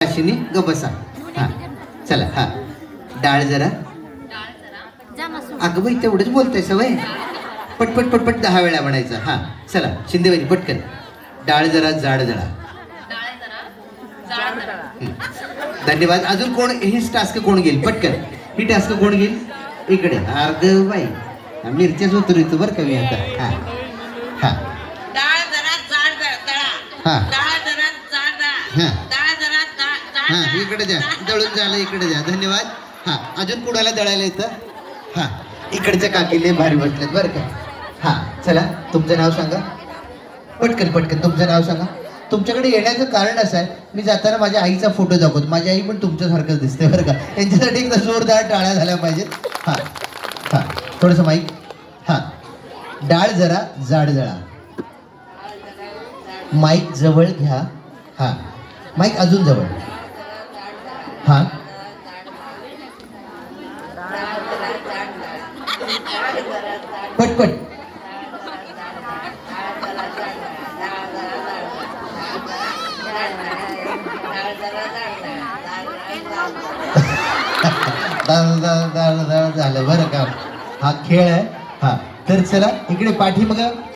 अशिनी ग बसा. हा चला. हा डाळ जरा. अगं बाई तेवढंच बोलतंय सवय. पटपट पटपट 10 वेळा म्हणायचं. हा चला शिंदेबाई पटकन. डाळ जरा जाड जळा. धन्यवाद. अजून कोण हीच टास्क कोण घेईल पटकन. ही टास्क कोण घेईल इकडे. अर्ध बाई मिरच्याच उतरतो बरं का मी आता. हा हा डाळ जरा जाड दळा. हा डाळ जरा जाड दळा. हा डाळ जरा जाड हा दळा. इकडे द्या. दळून झालं इकडे द्या. धन्यवाद. हा अजून कुणाला दळायला येतं. हा इकडच्या काकीले भारी बसलेत बरं का. हा चला तुमचं नाव सांगा पटकन पटकन. तुमचं नाव सांगा. तुमच्याकडे येण्याचं कारण असं आहे मी जाताना माझ्या आईचा फोटो दाखवतो. माझी आई पण तुमच्यासारखंच दिसते बरं का. यांच्यासाठी एकदा जोरदार टाळ्या झाल्या पाहिजेत. हा हा थोडंसं माईक. हा डाळ जरा जाड जळा. माईक जवळ घ्या. हा माईक अजून जवळ. हा पटपट. झालं बरं का. हा खेळ आहे. हा तर चला इकडे पाठीमागं